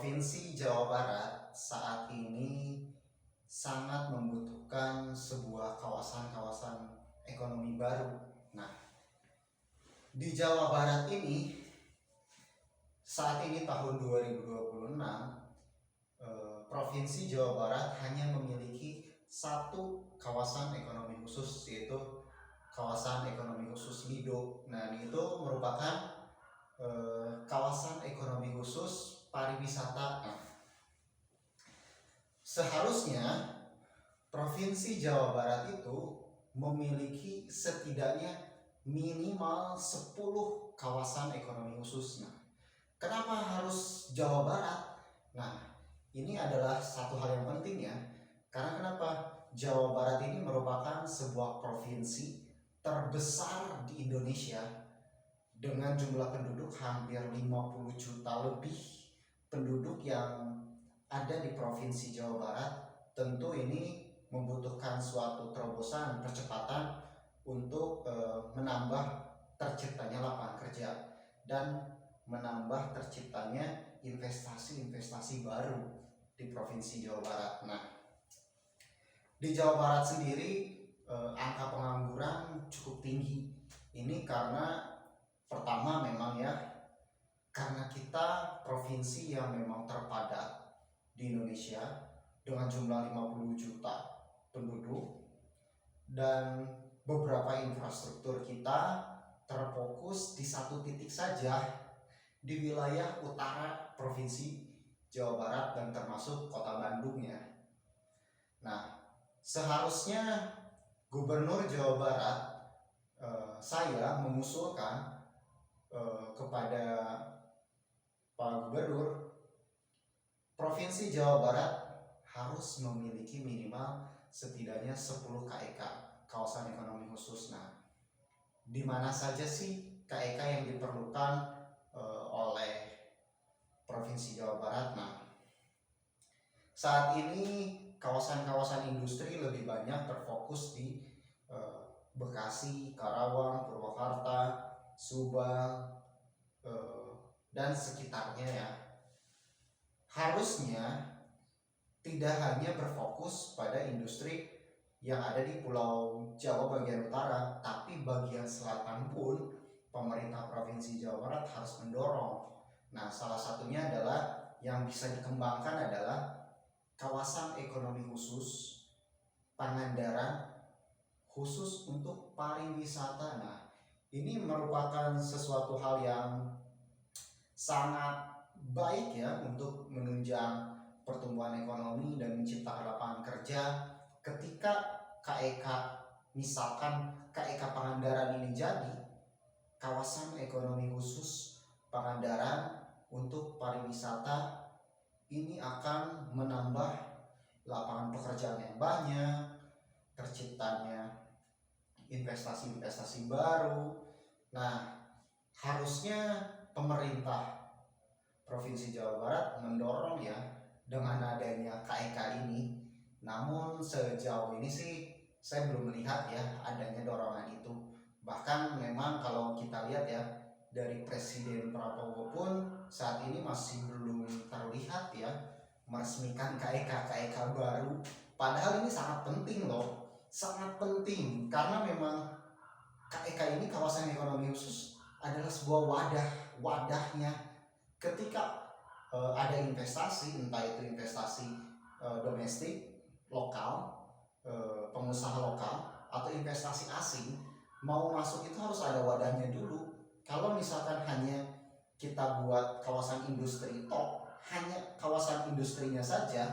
Provinsi Jawa Barat saat ini sangat membutuhkan sebuah kawasan-kawasan ekonomi baru. Nah, di Jawa Barat ini saat ini tahun 2026, Provinsi Jawa Barat hanya memiliki satu kawasan ekonomi khusus, yaitu kawasan ekonomi khusus Lido. Nah, itu merupakan kawasan ekonomi khusus pariwisata. Nah, seharusnya Provinsi Jawa Barat itu memiliki setidaknya minimal 10 kawasan ekonomi khusus. Nah, kenapa harus Jawa Barat? Nah, ini adalah satu hal yang penting ya. Karena kenapa? Jawa Barat ini merupakan sebuah provinsi terbesar di Indonesia dengan jumlah penduduk hampir 50 juta lebih penduduk yang ada di Provinsi Jawa Barat. Tentu ini membutuhkan suatu terobosan percepatan untuk menambah terciptanya lapangan kerja dan menambah terciptanya investasi-investasi baru di Provinsi Jawa Barat. Nah, di Jawa Barat sendiri angka pengangguran cukup tinggi. Ini karena pertama memang ya, karena kita provinsi yang memang terpadat di Indonesia dengan jumlah 50 juta penduduk, dan beberapa infrastruktur kita terfokus di satu titik saja di wilayah utara Provinsi Jawa Barat dan termasuk Kota Bandung ya. Nah, seharusnya Gubernur Jawa Barat saya mengusulkan kepada Pak Gubernur, Provinsi Jawa Barat harus memiliki minimal setidaknya 10 KEK, kawasan ekonomi khusus. Nah, di mana saja sih KEK yang diperlukan oleh Provinsi Jawa Barat? Nah, saat ini kawasan-kawasan industri lebih banyak terfokus di Bekasi, Karawang, Purwakarta, Subang, dan sekitarnya ya. Harusnya tidak hanya berfokus pada industri yang ada di Pulau Jawa bagian utara, tapi bagian selatan pun pemerintah Provinsi Jawa Barat harus mendorong. Nah, salah satunya adalah yang bisa dikembangkan adalah kawasan ekonomi khusus Pangandaran khusus untuk pariwisata. Nah, ini merupakan sesuatu hal yang sangat baik ya untuk menunjang pertumbuhan ekonomi dan menciptakan lapangan kerja. Ketika KEK, misalkan KEK Pangandaran ini jadi kawasan ekonomi khusus Pangandaran untuk pariwisata, ini akan menambah lapangan pekerjaan yang banyak, terciptanya investasi-investasi baru. Nah, harusnya pemerintah Provinsi Jawa Barat mendorong ya dengan adanya KEK ini. Namun sejauh ini sih saya belum melihat ya adanya dorongan itu. Bahkan memang kalau kita lihat ya, dari Presiden Prabowo pun saat ini masih belum terlihat ya meresmikan KEK baru. Padahal ini sangat penting loh, sangat penting, karena memang KEK ini, kawasan ekonomi khusus, adalah sebuah wadahnya ketika ada investasi, entah itu investasi domestik, lokal, pengusaha lokal, atau investasi asing, mau masuk itu harus ada wadahnya dulu. Kalau misalkan hanya kita buat kawasan industri hanya kawasan industrinya saja,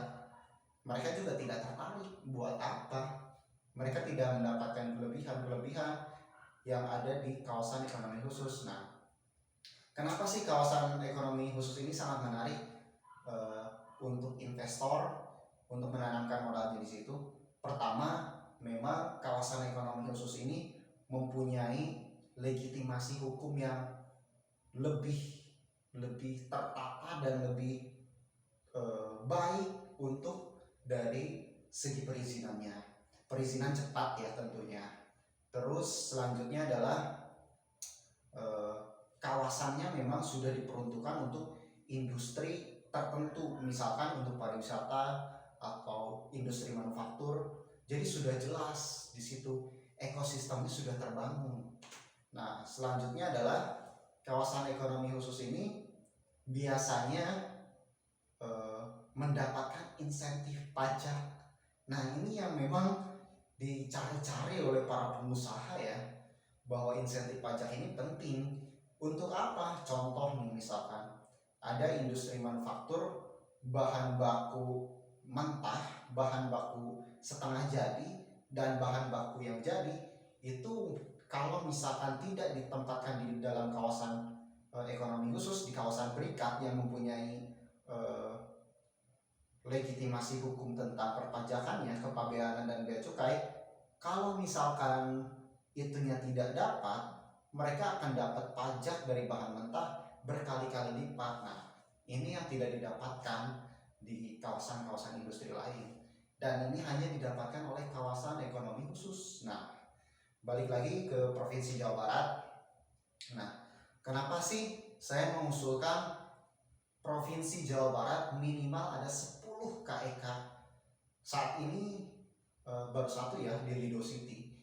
mereka juga tidak tertarik. Buat apa? Mereka tidak mendapatkan kelebihan yang ada di kawasan ekonomi khusus. Nah, kenapa sih kawasan ekonomi khusus ini sangat menarik untuk investor untuk menanamkan modalnya di situ? Pertama, memang kawasan ekonomi khusus ini mempunyai legitimasi hukum yang lebih tertata dan lebih baik untuk dari segi perizinannya. Perizinan cepat ya tentunya. Terus selanjutnya adalah kawasannya memang sudah diperuntukkan untuk industri tertentu, misalkan untuk pariwisata atau industri manufaktur. Jadi sudah jelas di situ ekosistemnya sudah terbangun. Nah, selanjutnya adalah kawasan ekonomi khusus ini biasanya mendapatkan insentif pajak. Nah, ini yang memang dicari-cari oleh para pengusaha ya, bahwa insentif pajak ini penting. Untuk apa? Contoh nih, misalkan ada industri manufaktur, bahan baku mentah, bahan baku setengah jadi, dan bahan baku yang jadi itu kalau misalkan tidak ditempatkan di dalam kawasan ekonomi khusus, di kawasan berikat yang mempunyai legitimasi hukum tentang perpajakannya, kepabeanan dan bea cukai, kalau misalkan itunya tidak dapat, mereka akan dapat pajak dari bahan mentah berkali-kali lipat. Nah, ini yang tidak didapatkan di kawasan-kawasan industri lain, dan ini hanya didapatkan oleh kawasan ekonomi khusus. Nah, balik lagi ke Provinsi Jawa Barat. Nah, kenapa sih saya mengusulkan Provinsi Jawa Barat minimal ada 10 KEK? Saat ini baru satu ya, di Lido City.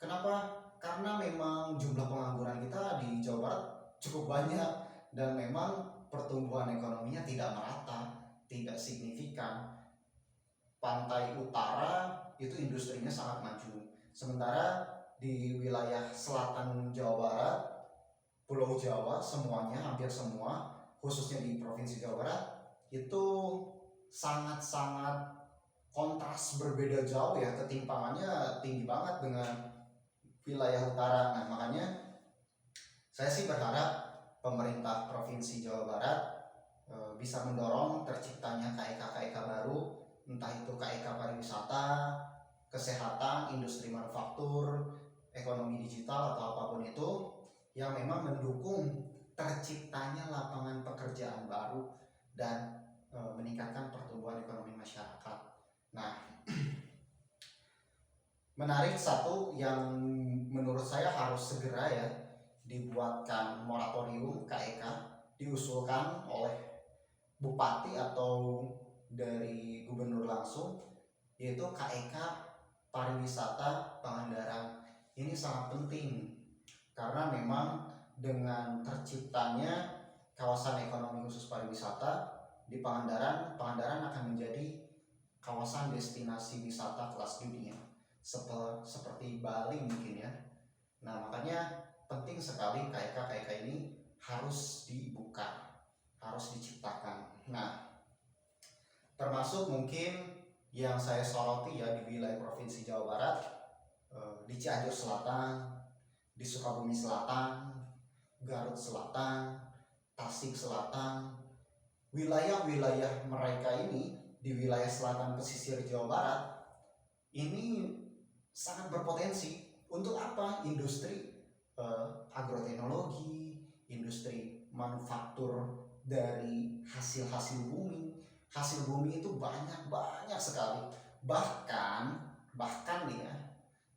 Kenapa? Karena memang jumlah pengangguran kita di Jawa Barat cukup banyak, dan memang pertumbuhan ekonominya tidak merata, tidak signifikan. Pantai utara itu industrinya sangat maju, sementara di wilayah selatan Jawa Barat, Pulau Jawa semuanya, hampir semua, khususnya di Provinsi Jawa Barat, itu sangat-sangat kontras, berbeda jauh ya, ketimpangannya tinggi banget dengan wilayah utara. Nah, makanya saya sih berharap pemerintah Provinsi Jawa Barat bisa mendorong terciptanya KEK-KEK baru, entah itu KEK pariwisata, kesehatan, industri manufaktur, ekonomi digital, atau apapun itu, yang memang mendukung terciptanya lapangan pekerjaan baru dan meningkatkan pertumbuhan ekonomi masyarakat. Nah, menarik satu yang menurut saya harus segera ya dibuatkan moratorium KEK, diusulkan oleh bupati atau dari gubernur langsung, yaitu KEK pariwisata Pangandaran. Ini sangat penting karena memang dengan terciptanya kawasan ekonomi khusus pariwisata di Pangandaran, Pangandaran akan menjadi kawasan destinasi wisata kelas dunia seperti Bali mungkin ya. Nah, makanya penting sekali KEK-KEK ini harus dibuka, harus diciptakan. Nah, termasuk mungkin yang saya soroti ya di wilayah Provinsi Jawa Barat, di Cianjur Selatan, di Sukabumi Selatan, Garut Selatan, Tasik Selatan, wilayah-wilayah mereka ini di wilayah selatan pesisir Jawa Barat ini sangat berpotensi untuk apa? Industri agroteknologi, industri manufaktur dari hasil-hasil bumi. Hasil bumi itu banyak sekali. Bahkan nih ya,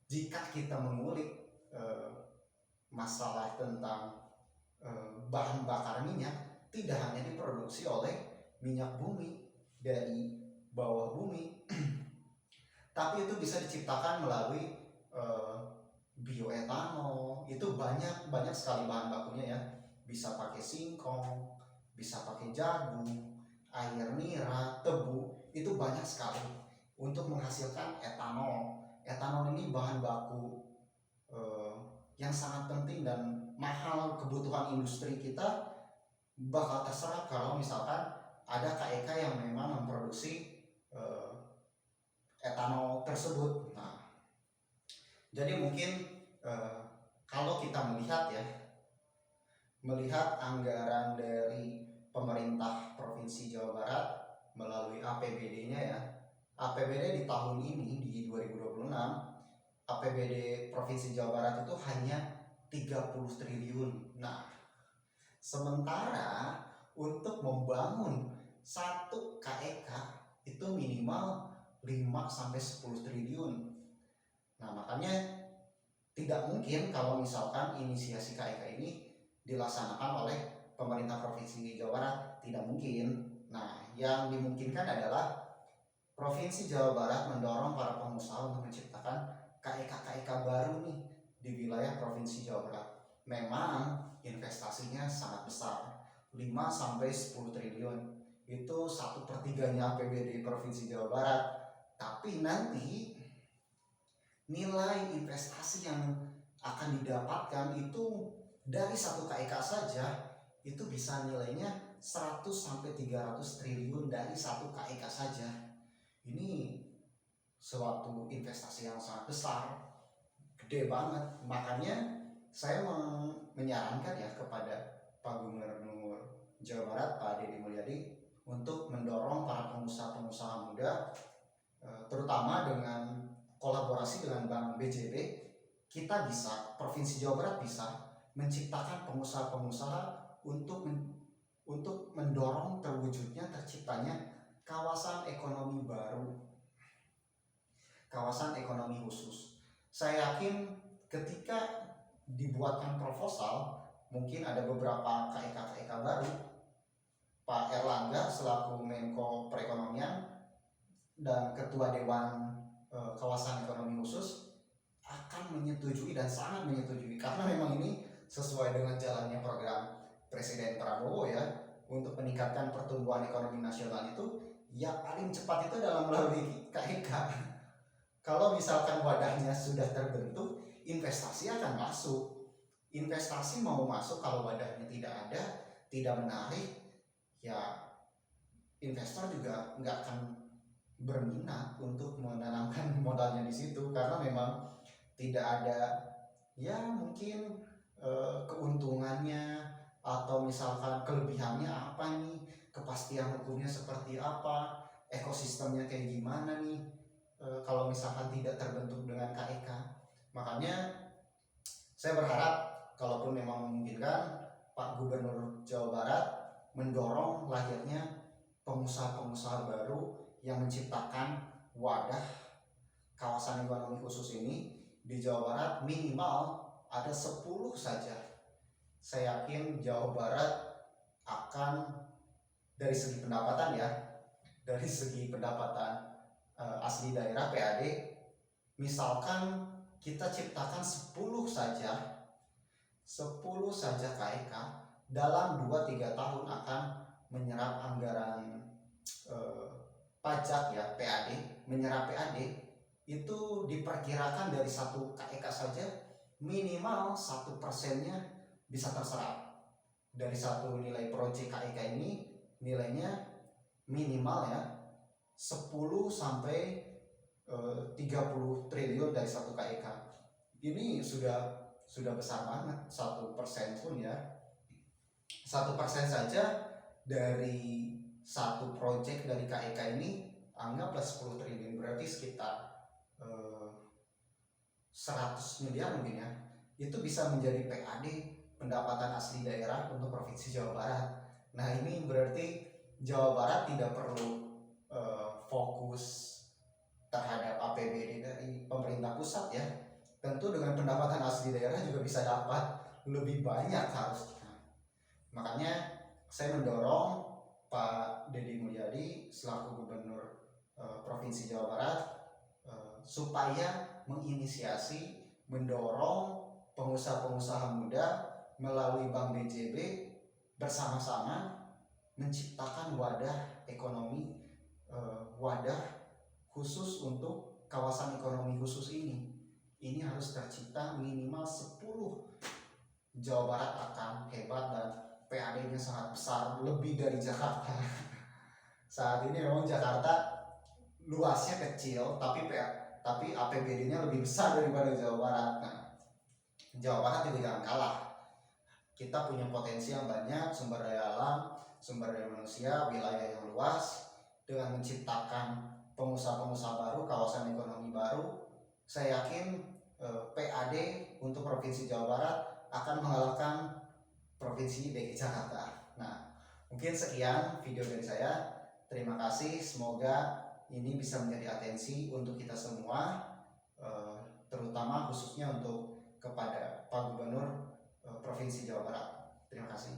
jika kita mengulik masalah tentang bahan bakar minyak, tidak hanya diproduksi oleh minyak bumi dari bawah bumi, tapi itu bisa diciptakan melalui bioetanol. Itu banyak sekali bahan bakunya ya. Bisa pakai singkong, bisa pakai jagung, air nira, tebu, itu banyak sekali untuk menghasilkan etanol. Etanol ini bahan baku yang sangat penting dan mahal. Kebutuhan industri kita bakal terserap kalau misalkan ada KEK yang memang memproduksi etanol tersebut. Nah, jadi mungkin kalau kita melihat anggaran dari pemerintah Provinsi Jawa Barat melalui APBD-nya ya, APBD di tahun ini di 2026, APBD Provinsi Jawa Barat itu hanya 30 triliun. Nah, sementara untuk membangun satu KEK itu minimal 5-10 triliun. Nah, makanya tidak mungkin kalau misalkan inisiasi KEK ini dilaksanakan oleh pemerintah Provinsi Jawa Barat, tidak mungkin. Nah, yang dimungkinkan adalah Provinsi Jawa Barat mendorong para pengusaha untuk menciptakan KEK-KEK baru nih di wilayah Provinsi Jawa Barat. Memang investasinya sangat besar, 5-10 triliun. Itu 1/3-nya APBD Provinsi Jawa Barat. Tapi nanti nilai investasi yang akan didapatkan itu dari satu KEK saja itu bisa nilainya 100-300 triliun dari satu KEK saja. Ini suatu investasi yang sangat besar, gede banget. Makanya saya menyarankan ya kepada Pak Gubernur Jawa Barat, Pak Deddy Mulyadi, untuk mendorong para pengusaha-pengusaha muda, terutama dengan kolaborasi dengan Bank BJB, kita bisa, Provinsi Jawa Barat bisa menciptakan pengusaha-pengusaha untuk mendorong terwujudnya, terciptanya kawasan ekonomi baru, kawasan ekonomi khusus. Saya yakin ketika dibuatkan proposal, mungkin ada beberapa KEK-KEK baru, Pak Erlangga selaku Menko Perekonomian dan Ketua Dewan Kawasan Ekonomi Khusus akan menyetujui dan sangat menyetujui, karena memang ini sesuai dengan jalannya program Presiden Prabowo ya, untuk meningkatkan pertumbuhan ekonomi nasional itu yang paling cepat itu adalah melalui KEK. Kalau misalkan wadahnya sudah terbentuk, investasi akan masuk. Investasi mau masuk, kalau wadahnya tidak ada, tidak menarik, ya investor juga nggak akan berminat untuk menanamkan modalnya di situ, karena memang tidak ada ya mungkin keuntungannya, atau misalkan kelebihannya apa nih, kepastian hukumnya seperti apa, ekosistemnya kayak gimana nih, kalau misalkan tidak terbentuk dengan KEK. Makanya saya berharap kalaupun memang memungkinkan, Pak Gubernur Jawa Barat mendorong lahirnya pengusaha-pengusaha baru yang menciptakan wadah kawasan ekonomi khusus ini di Jawa Barat. Minimal ada 10 saja. Saya yakin Jawa Barat akan, dari segi pendapatan ya, dari segi pendapatan asli daerah PAD, misalkan kita ciptakan 10 saja KEK, dalam 2-3 tahun akan menyerap anggaran pajak ya, PAD, menyerap PAD itu diperkirakan dari satu KEK saja minimal 1%-nya bisa terserap. Dari satu nilai proyek KEK ini nilainya minimal ya 10-30 triliun dari satu KEK. Ini sudah besar banget. 1% pun ya, 1% saja dari satu proyek dari KEK ini, anggaplah 10 triliun, berarti sekitar 100 miliar mungkin ya. Itu bisa menjadi PAD, pendapatan asli daerah untuk Provinsi Jawa Barat. Nah, ini berarti Jawa Barat tidak perlu fokus terhadap APBD dari pemerintah pusat ya. Tentu dengan pendapatan asli daerah juga bisa dapat lebih banyak harusnya. Makanya saya mendorong Pak Deddy Mulyadi selaku Gubernur Provinsi Jawa Barat supaya menginisiasi, mendorong pengusaha-pengusaha muda melalui Bank BJB bersama-sama menciptakan wadah ekonomi, wadah khusus untuk kawasan ekonomi khusus ini. Ini harus tercipta minimal 10. Jawa Barat akan hebat dan PAD-nya sangat besar, lebih dari Jakarta. Saat ini memang Jakarta luasnya kecil, tapi APBD-nya lebih besar daripada Jawa Barat. Nah, Jawa Barat juga jangan kalah. Kita punya potensi yang banyak, sumber daya alam, sumber daya manusia, wilayah yang luas. Dengan menciptakan pengusaha-pengusaha baru, kawasan ekonomi baru, saya yakin PAD untuk Provinsi Jawa Barat akan mengalahkan Provinsi DKI Jakarta. Nah, mungkin sekian video dari saya. Terima kasih, semoga ini bisa menjadi atensi untuk kita semua, terutama khususnya untuk kepada Pak Gubernur Provinsi Jawa Barat. Terima kasih.